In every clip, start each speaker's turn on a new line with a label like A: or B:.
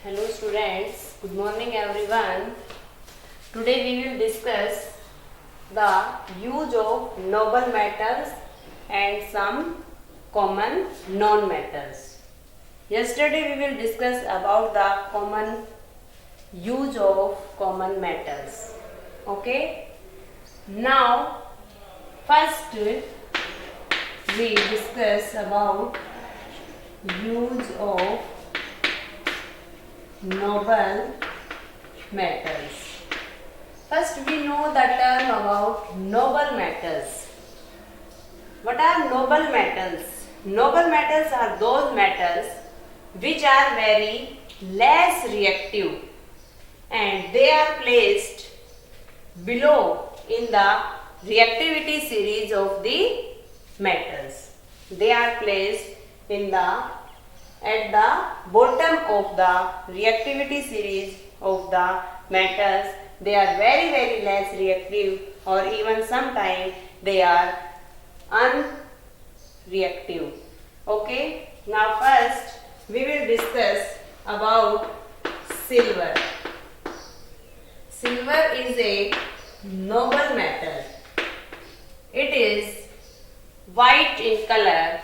A: Hello students, good morning everyone. Today we will discuss the use of noble metals and some common non-metals. Yesterday we will discuss about the common use of common metals. Okay. Now first we discuss about use of noble metals. First we know the term about noble metals. What are noble metals? Noble metals are those metals which are very less reactive and they are placed below in the reactivity series of the metals. They are placed in the at the bottom of the reactivity series of the metals. They are very less reactive, or even sometimes they are unreactive. Okay. Now first we will discuss about silver. Silver is a noble metal. It is white in color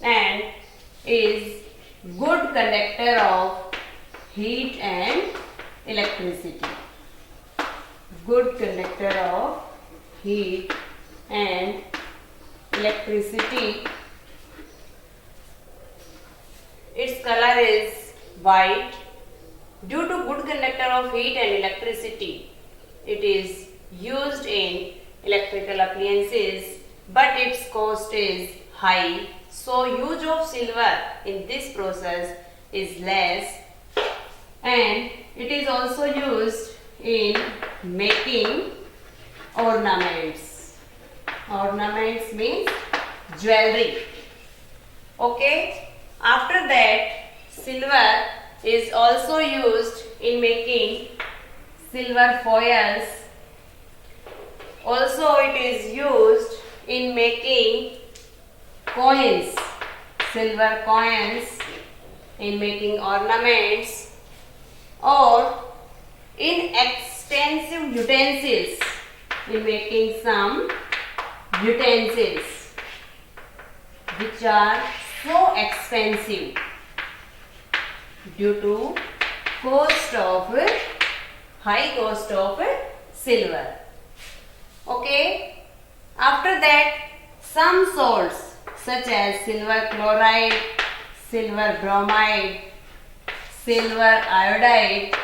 A: and is good conductor of heat and electricity. Good conductor of heat and electricity. Its color is white. Due to good conductor of heat and electricity, it is used in electrical appliances, but its cost is high. So use of silver in this process is less, and it is also used in making ornaments. Ornaments means jewelry. Okay. After that, silver is also used in making silver foils. Also it is used in making coins, silver coins, in making ornaments, or in extensive utensils, in making some utensils which are so expensive due to high cost of silver. Okay. After that, some salts such as silver chloride, silver bromide, silver iodide.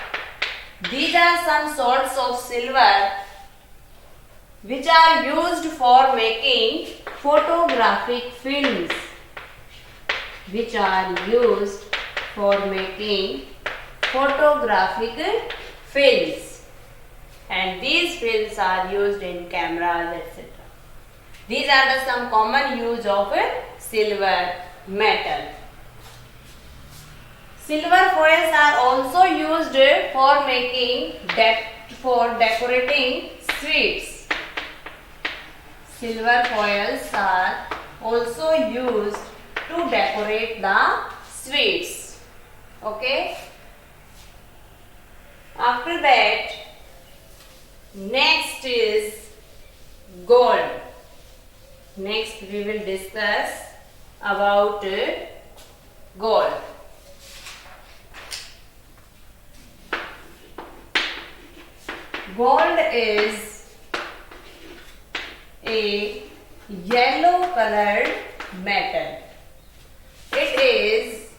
A: These are some salts of silver which are used for making photographic films. Which are used for making photographic films. And these films are used in cameras, etc. These are the some common use of silver metal. Silver foils are also used for making decorating sweets. Silver foils are also used to decorate the sweets. Okay. After that, next is gold. Next we will discuss about gold. Gold is a yellow colored metal. It is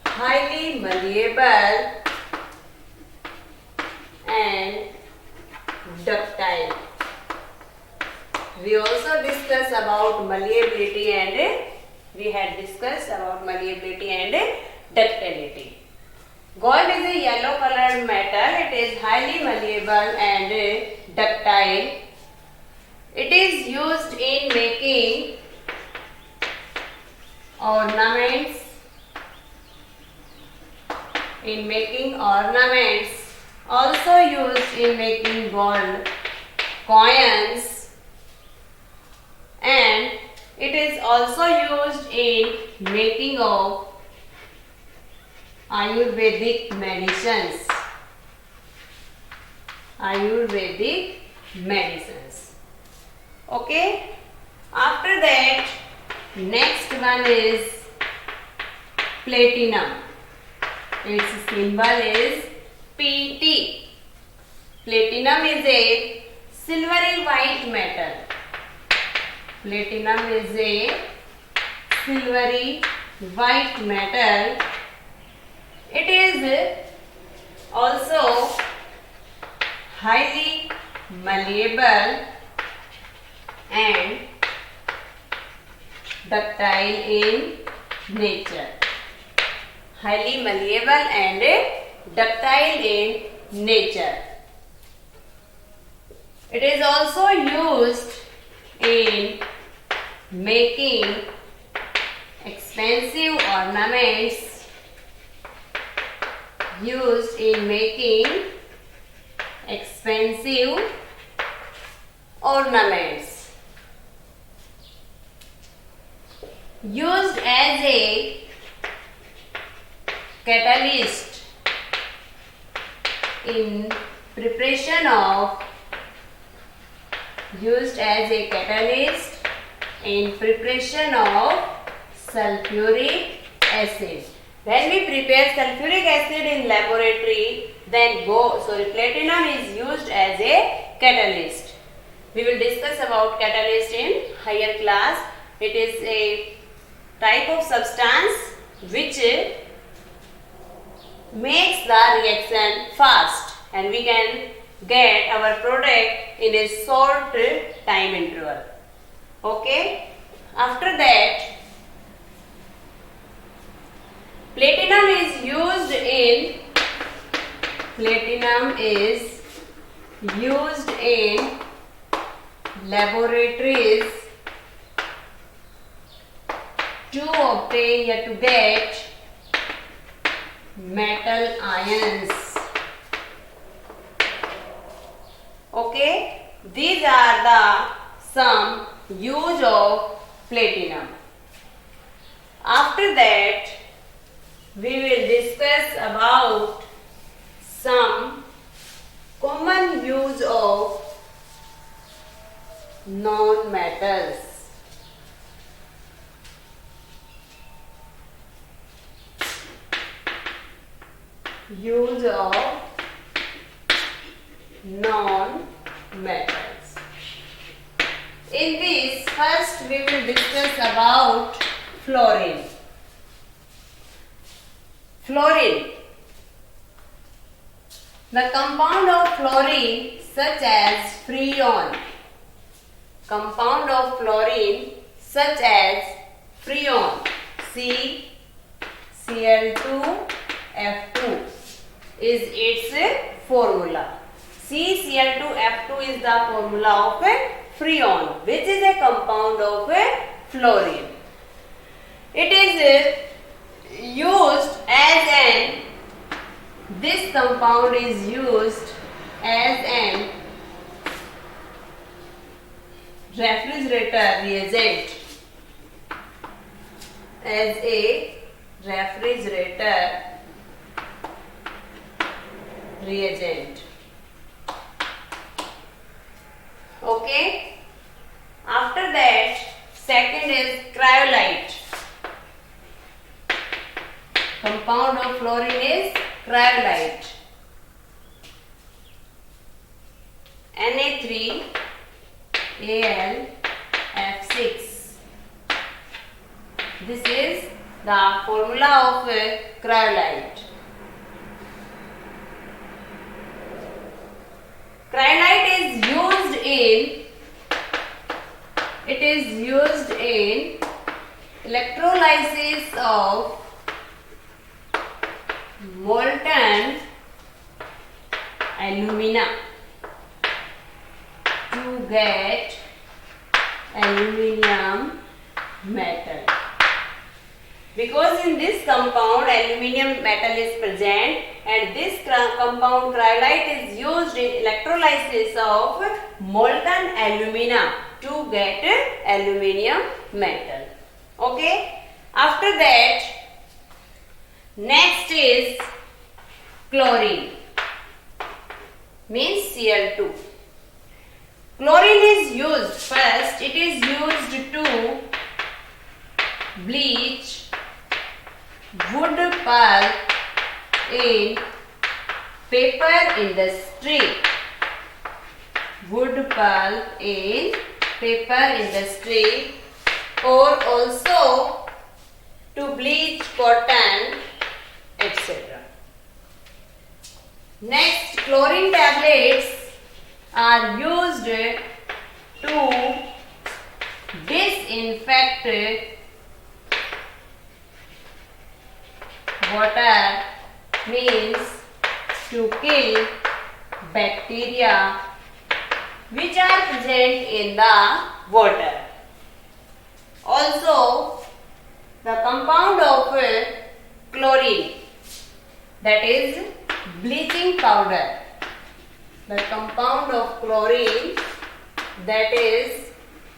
A: highly malleable and ductile. We also discussed about malleability and ductility. Gold is a yellow colored metal. It is highly malleable and ductile. It is used in making ornaments. Also used in making gold coins, and it is also used in making of Ayurvedic medicines. Ayurvedic medicines. Okay. After that, next one is platinum. Its symbol is Pt. Platinum is a silvery white metal. Platinum is a silvery white metal. It is also highly malleable and ductile in nature. Highly malleable and ductile in nature. It is also used in making expensive ornaments. Used in making expensive ornaments. Used as a catalyst in preparation of sulfuric acid. When we prepare sulfuric acid in laboratory, then platinum is used as a catalyst. We will discuss about catalyst in higher class. It is a type of substance which makes the reaction fast and we can get our product in a short time interval. Okay. After that, platinum is used in laboratories to obtain or to get metal ions. Okay, these are the some use of platinum. After that, we will discuss about some common use of non-metals. Use of non-metals. In this, first we will discuss about fluorine. Fluorine. The compound of fluorine such as freon. Compound of fluorine such as freon, CCl2F2 is its formula. CCl2F2 is the formula of freon, which is a compound of fluorine. It is used as this compound is used as an refrigerator reagent. As a refrigerator reagent. Okay. After that, second is cryolite. Compound of fluorine is cryolite. Na3Al(F6). This is the formula of cryolite. Cryolite is used in electrolysis of molten alumina to get aluminium metal. Because in this compound aluminium metal is present and this compound cryolite is used in electrolysis of molten alumina to get aluminium metal. Okay. After that, Next is chlorine, means Cl2. Chlorine is used, first it is used to bleach wood pulp in paper industry. Wood pulp in paper industry, or also to bleach cotton, etc. Next, chlorine tablets are used to disinfect water, means to kill bacteria which are present in the water. Also, the compound of chlorine, that is bleaching powder. The compound of chlorine, that is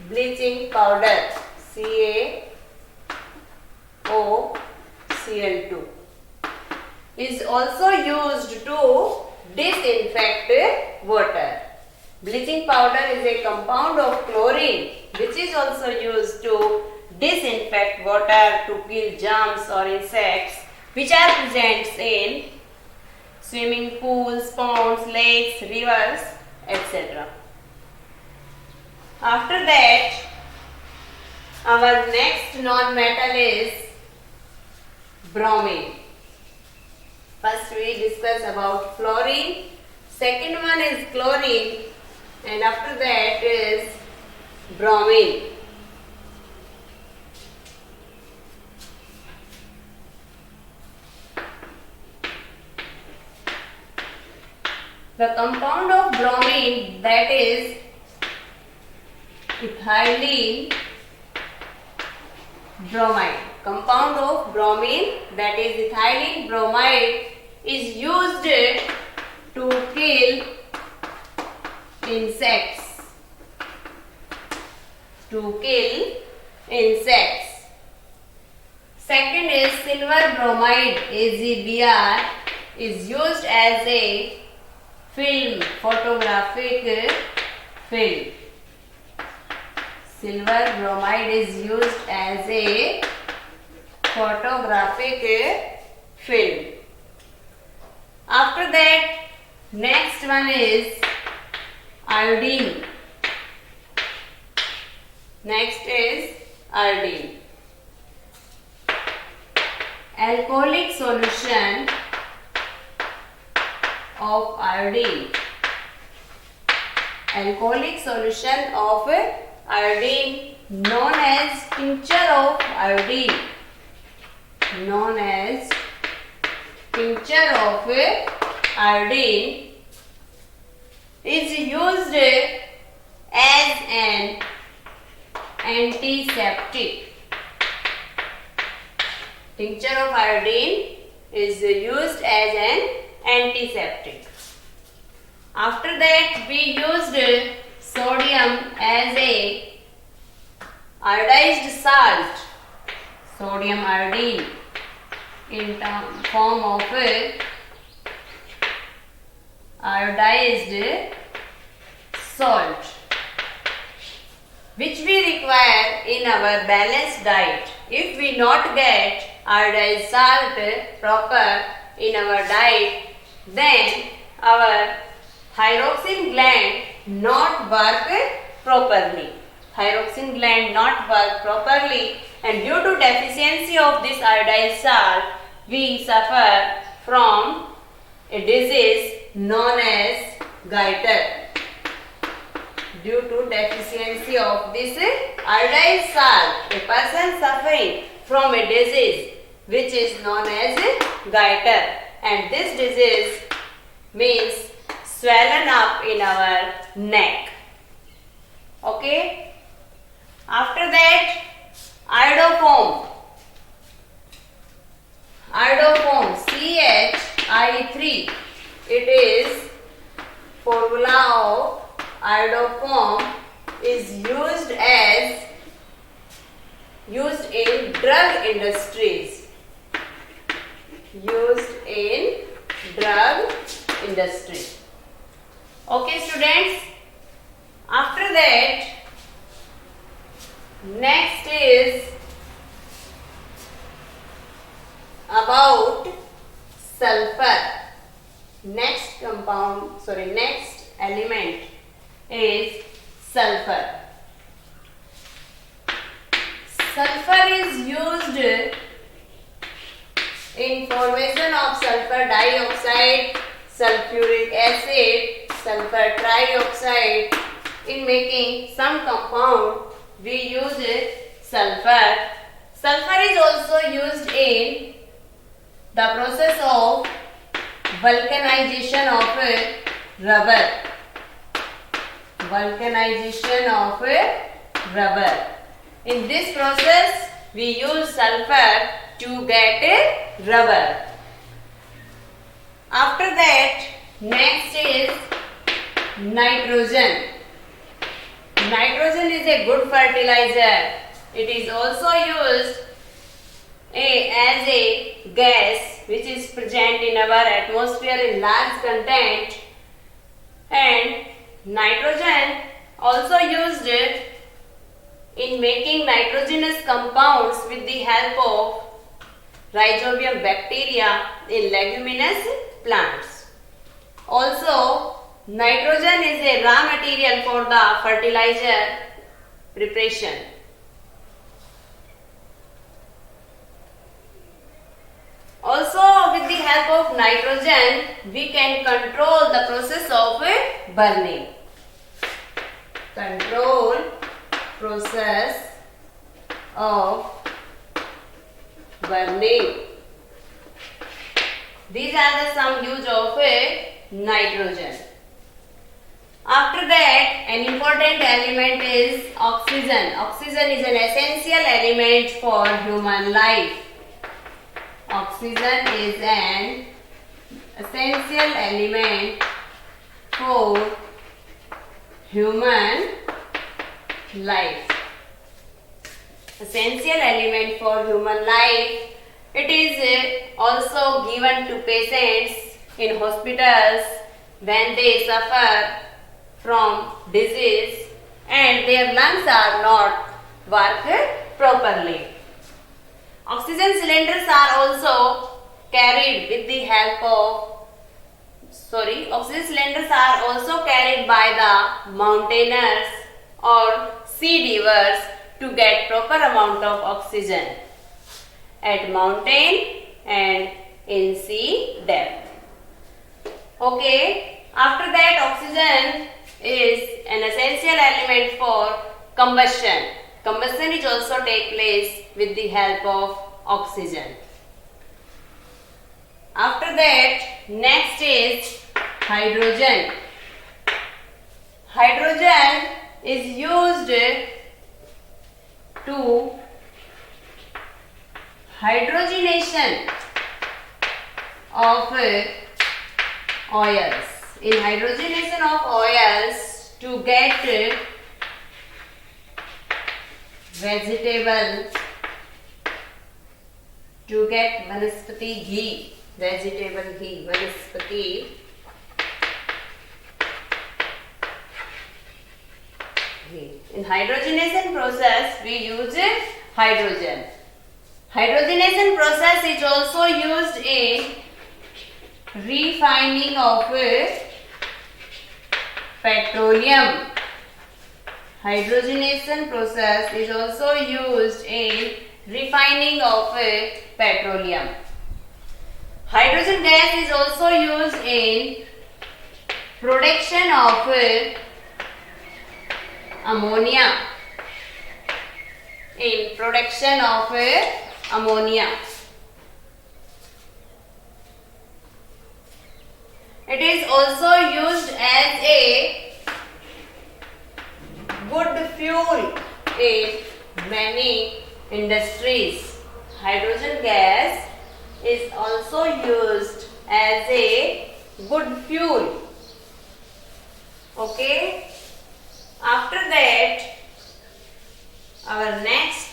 A: bleaching powder, CaOCl2, is also used to disinfect water. Bleaching powder is a compound of chlorine which is also used to disinfect water, to kill germs or insects which are present in swimming pools, ponds, lakes, rivers, etc. After that, our next non-metal is bromine. First we discuss about fluorine, second one is chlorine, and after that is bromine. The compound of bromine, that is ethylene bromide. Compound of bromine, that is ethylene bromide, is used to kill insects. To kill insects. Second is silver bromide, AgBr, is used as a film, photographic film. Silver bromide is used as a photographic film. After that, next one is iodine. Next is iodine. Alcoholic solution of iodine. Alcoholic solution of iodine, known as tincture of iodine. Known as tincture of iodine is used as an antiseptic. Tincture of iodine is used as an antiseptic. After that, we used sodium as a iodized salt. Sodium iodine in form of iodized salt, which we require in our balanced diet. If we not get iodized salt proper in our diet, then our thyroxine gland not work properly. Thyroxine gland not work properly, and due to deficiency of this iodized salt, we suffer from a disease known as goiter. Due to deficiency of this iodized salt, a person suffering from a disease which is known as goiter, and this disease means swollen up in our neck. Okay. After that, iodoform. Iodoform, CHI3. It is formula of iodoform is used in drug industries. used in drug industry. Okay students, after that next is about sulfur. Next element is sulfur. Sulfur is used in formation of sulfur dioxide, sulfuric acid, sulfur trioxide. In making some compound we use sulfur. Sulfur is also used in the process of vulcanization of rubber. Vulcanization of rubber. In this process we use sulfur to get rubber. After that next is nitrogen. Nitrogen is a good fertilizer. It is also used as a gas which is present in our atmosphere in large content, and nitrogen also used in making nitrogenous compounds with the help of Rhizobium bacteria in leguminous plants. Also, nitrogen is a raw material for the fertilizer preparation. Also, with the help of nitrogen, we can control the process of burning. Control process of burning. These are the some use of nitrogen. After that, an important element is oxygen. Oxygen is an essential element for human life. Oxygen is an essential element for human life. Essential element for human life. It is also given to patients in hospitals when they suffer from disease and their lungs are not work properly. Oxygen cylinders are also carried with the help of oxygen cylinders are also carried by the mountaineers or sea divers to get proper amount of oxygen at mountain and in sea depth. Okay, after that oxygen is an essential element for combustion. Combustion is also take place with the help of oxygen. After that next is hydrogen. Hydrogen is used to hydrogenation of oils. In hydrogenation of oils to get vegetable, to get vanaspati ghee, vegetable ghee, vanaspati ghee. In hydrogenation process we use hydrogen. Hydrogenation process is also used in refining of petroleum. Hydrogenation process is also used in refining of petroleum. Hydrogen gas is also used in production of ammonia. In production of ammonia. It is also used as a good fuel in many industries. Hydrogen gas is also used as a good fuel. Okay. After that, our next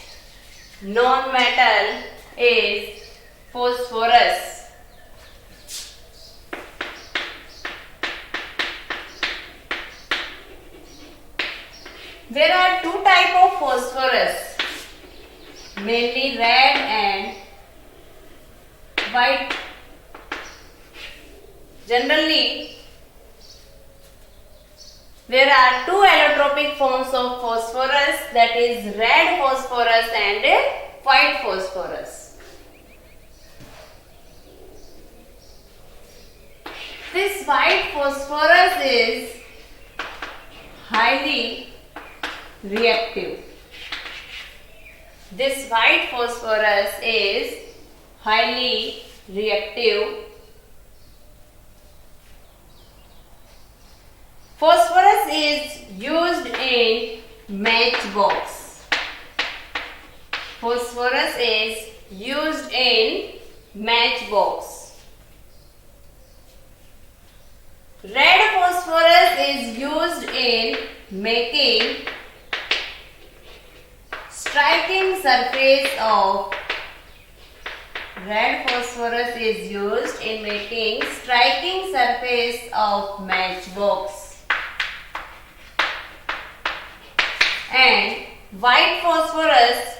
A: non-metal is phosphorus. phosphorus, mainly red and white. Generally, there are two allotropic forms of phosphorus, that is red phosphorus and white phosphorus. This white phosphorus is highly reactive. This white phosphorus is highly reactive. Phosphorus is used in matchbox. Phosphorus is used in matchbox. Red phosphorus is used in making striking surface of striking surface of matchbox. And white phosphorus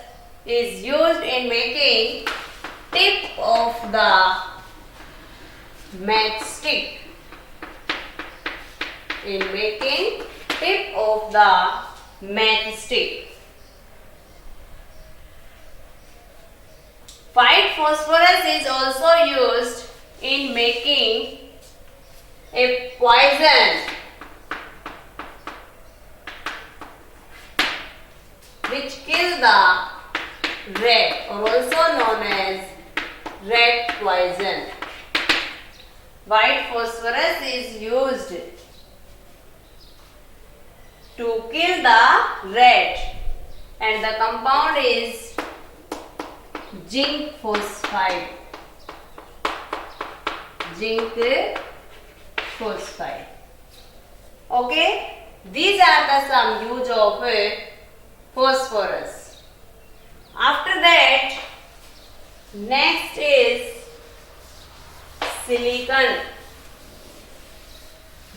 A: is used in making tip of the matchstick. White phosphorus is also used in making a poison which kill the rat, or also known as rat poison. White phosphorus is used to kill the rat, and the compound is zinc phosphide. Okay, these are the some use of phosphorus. After that, next is silicon.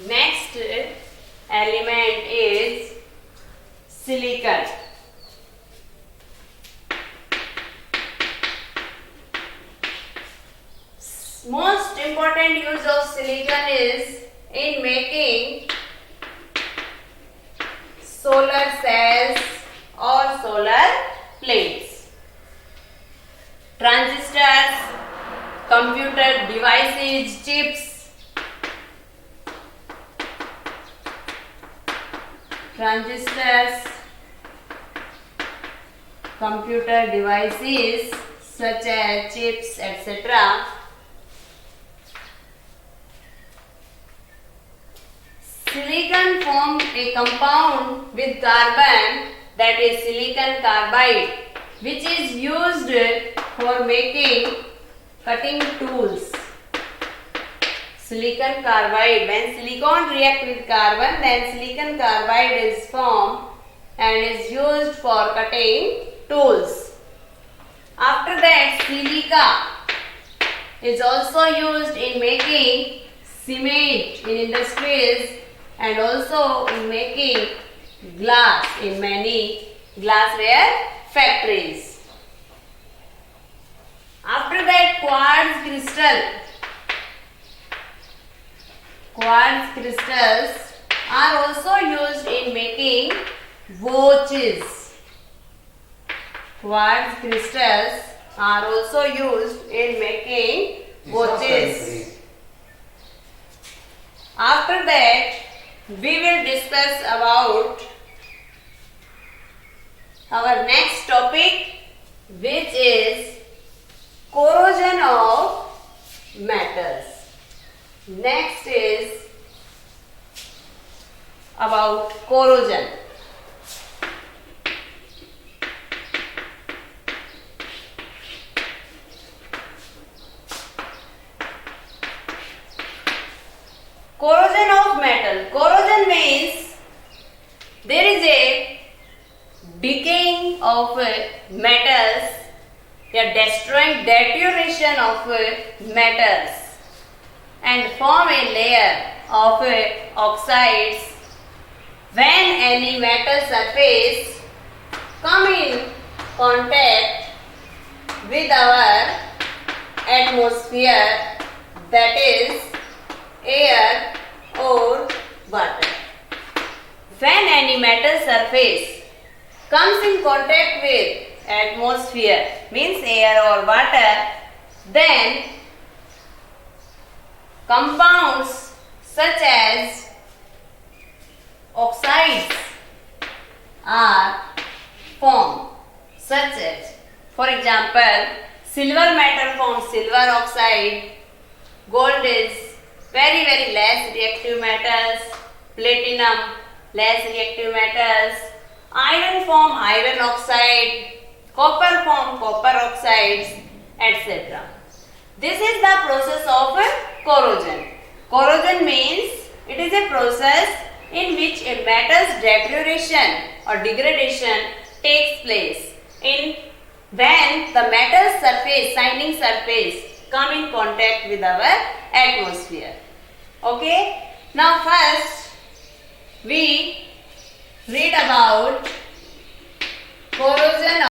A: Next element is silicon. Most important use of silicon is in making solar cells or solar plates, transistors, computer devices, chips, computer devices such as chips, etc. Silicon forms a compound with carbon, that is silicon carbide, which is used for making cutting tools. Silicon carbide, when silicon react with carbon, then silicon carbide is formed and is used for cutting tools. After that, silica is also used in making cement in industries and also in making glass in many glassware factories. After that, quartz crystals are also used in making watches. Quartz crystals are also used in making watches. After that, we will discuss about our next topic, which is corrosion of metals. Next is about corrosion. Corrosion of metal. Corrosion means there is a decaying of metals, a destroying deterioration of metals, and form a layer of oxides when any metal surface come in contact with our atmosphere, that is air or water. When any metal surface comes in contact with atmosphere, means air or water, then compounds such as oxides are formed, such as, for example, silver metal forms silver oxide, gold is very less reactive metals, platinum less reactive metals, iron form iron oxide, copper form copper oxides, etc. This is the process of corrosion. Corrosion means it is a process in which a metal's deterioration or degradation takes place in when the metal surface, shining surface, come in contact with our atmosphere. Okay. Now first we read about corrosion